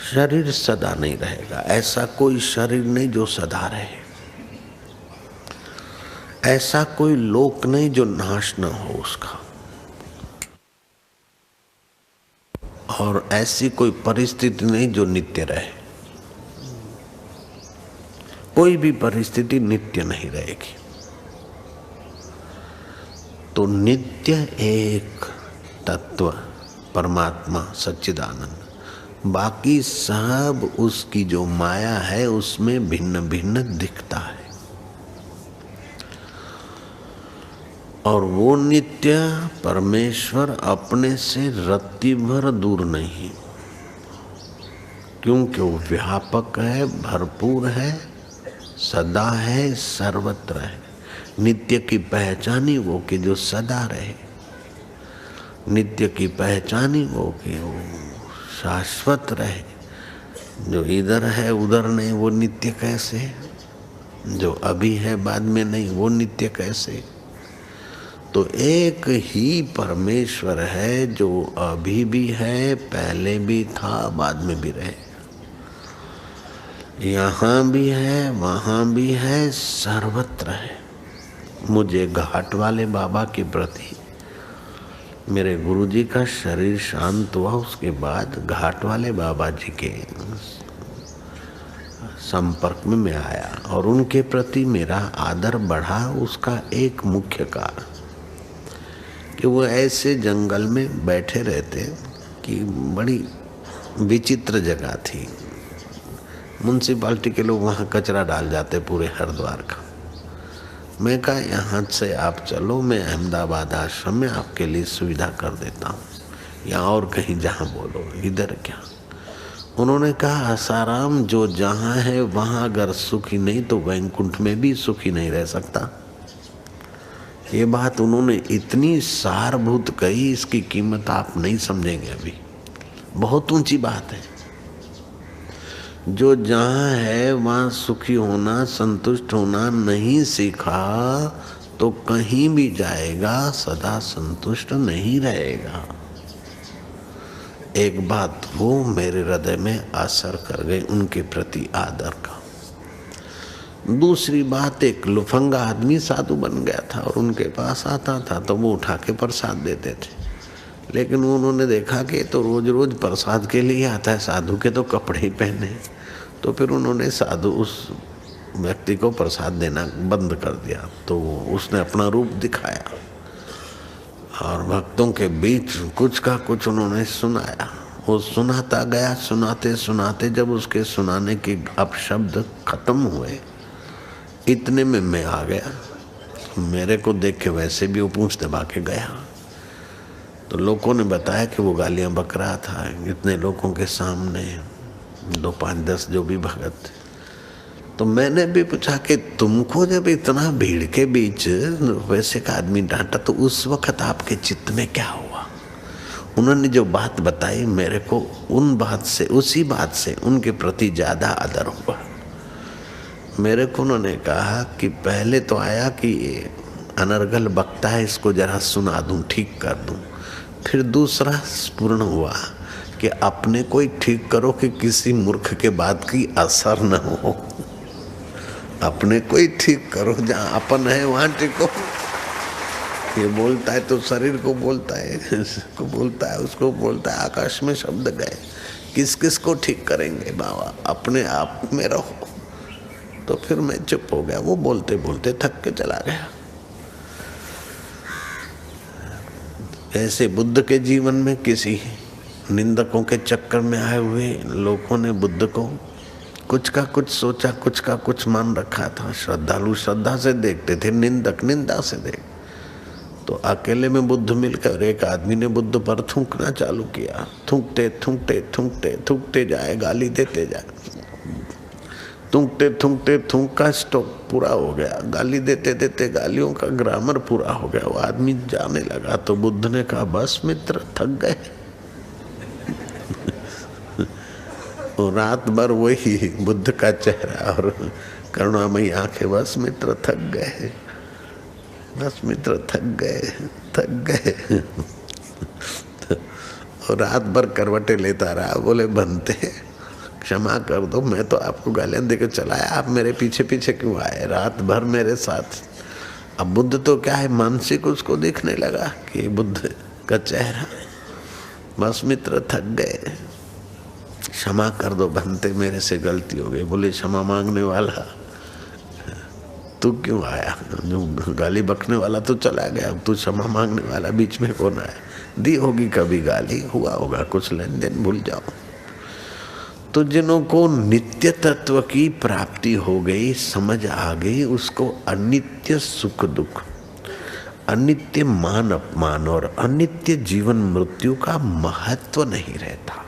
शरीर सदा नहीं रहेगा। ऐसा कोई शरीर नहीं जो सदा रहे, ऐसा कोई लोक नहीं जो नाश न हो उसका, और ऐसी कोई परिस्थिति नहीं जो नित्य रहे। कोई भी परिस्थिति नित्य नहीं रहेगी। तो नित्य एक तत्व परमात्मा सच्चिदानंद, बाकी सब उसकी जो माया है उसमें भिन्न भिन्न दिखता है। और वो नित्य परमेश्वर अपने से रत्ती भर दूर नहीं, क्योंकि वो व्यापक है, भरपूर है, सदा है, सर्वत्र है। नित्य की पहचान ही वो कि जो सदा रहे, नित्य की पहचान ही वो कि वो शाश्वत रहे। जो इधर है उधर नहीं वो नित्य कैसे, जो अभी है बाद में नहीं वो नित्य कैसे। तो एक ही परमेश्वर है जो अभी भी है, पहले भी था, बाद में भी रहे, यहाँ भी है, वहाँ भी है, सर्वत्र है। मुझे घाट वाले बाबा के प्रति, मेरे गुरुजी का शरीर शांत हुआ उसके बाद घाट वाले बाबा जी के संपर्क में मैं आया और उनके प्रति मेरा आदर बढ़ा। उसका एक मुख्य कारण कि वो ऐसे जंगल में बैठे रहते कि बड़ी विचित्र जगह थी। म्यूनसिपालिटी के लोग वहाँ कचरा डाल जाते पूरे हरिद्वार का। मैं कहा यहाँ से आप चलो, मैं अहमदाबाद आश्रम में आपके लिए सुविधा कर देता हूँ, या और कहीं जहाँ बोलो, इधर क्या। उन्होंने कहा आसाराम जो जहाँ है वहाँ अगर सुखी नहीं तो वैकुंठ में भी सुखी नहीं रह सकता। ये बात उन्होंने इतनी सारभूत कही, इसकी कीमत आप नहीं समझेंगे अभी, बहुत ऊंची बात है। जो जहाँ है वहाँ सुखी होना, संतुष्ट होना नहीं सीखा तो कहीं भी जाएगा सदा संतुष्ट नहीं रहेगा। एक बात वो मेरे हृदय में असर कर गई, उनके प्रति आदर का। दूसरी बात, एक लुफंगा आदमी साधु बन गया था और उनके पास आता था तो वो उठा के प्रसाद देते थे, लेकिन उन्होंने देखा कि तो रोज रोज प्रसाद के लिए आता है, साधु के तो कपड़े ही पहने। तो फिर उन्होंने साधु उस व्यक्ति को प्रसाद देना बंद कर दिया। तो उसने अपना रूप दिखाया और भक्तों के बीच कुछ का कुछ उन्होंने सुनाया। वो सुनाता गया, सुनाते सुनाते जब उसके सुनाने के अपशब्द खत्म हुए, इतने में मैं आ गया। मेरे को देख के वैसे भी वो पूंछ दबा के गया। तो लोगों ने बताया कि वो गालियां बक रहा था इतने लोगों के सामने, 2, 5, 10 जो भी भगत थे। तो मैंने भी पूछा कि तुमको जब इतना भीड़ के बीच वैसे का आदमी डांटा तो उस वक्त आपके चित्त में क्या हुआ। उन्होंने जो बात बताई मेरे को उन बात से, उसी बात से उनके प्रति ज़्यादा आदर हुआ। मेरे को उन्होंने कहा कि पहले तो आया कि अनर्गल बकता है, इसको जरा सुना दूं, ठीक कर दूं। फिर दूसरा स्फुरण हुआ कि अपने को ही ठीक करो कि किसी मूर्ख के बात की असर न हो। अपने को ही ठीक करो, जहाँ अपन है वहाँ टिको। ये बोलता है तो शरीर को बोलता है, इसको बोलता है, उसको बोलता है, आकाश में शब्द गए। किस किस को ठीक करेंगे बाबा, अपने आप में रहो। तो फिर मैं चुप हो गया। वो बोलते बोलते थक के चला गया। ऐसे बुद्ध के जीवन में किसी निंदकों के चक्कर में आए हुए लोगों ने बुद्ध को कुछ का कुछ सोचा, कुछ का कुछ मान रखा था। श्रद्धालु श्रद्धा से देखते थे, निंदक निंदा से देख। तो अकेले में बुद्ध मिलकर एक आदमी ने बुद्ध पर थूकना चालू किया। थूकते थूकते थूकते थूकते जाए, गाली देते जाए। थूकते थूकते थूक का स्टॉक पूरा हो गया, गाली देते देते गालियों का ग्रामर पूरा हो गया। वो आदमी जाने लगा तो बुद्ध ने कहा बस मित्र, थक गए। और रात भर वही बुद्ध का चेहरा और करुणामयी आंखें, बस मित्र थक गए, बस मित्र थक गए, थक गए। और रात भर करवटे लेता रहा। बोले बनते क्षमा कर दो, मैं तो आपको गालियाँ देकर चलाया, आप मेरे पीछे पीछे क्यों आए रात भर मेरे साथ। अब बुद्ध तो क्या है, मानसिक उसको दिखने लगा कि बुद्ध का चेहरा। बस मित्र थक गए, क्षमा कर दो भंते, मेरे से गलती हो गई। बोले क्षमा मांगने वाला तू क्यों आया, जो गाली बकने वाला तो चला गया, तू क्षमा मांगने वाला बीच में कौन आया। दी होगी कभी गाली, हुआ होगा कुछ लेन देन, भूल जाओ। तो जिन्हों को नित्य तत्व की प्राप्ति हो गई, समझ आ गई, उसको अनित्य सुख दुख, अनित्य मान अपमान और अनित्य जीवन मृत्यु का महत्व नहीं रहता।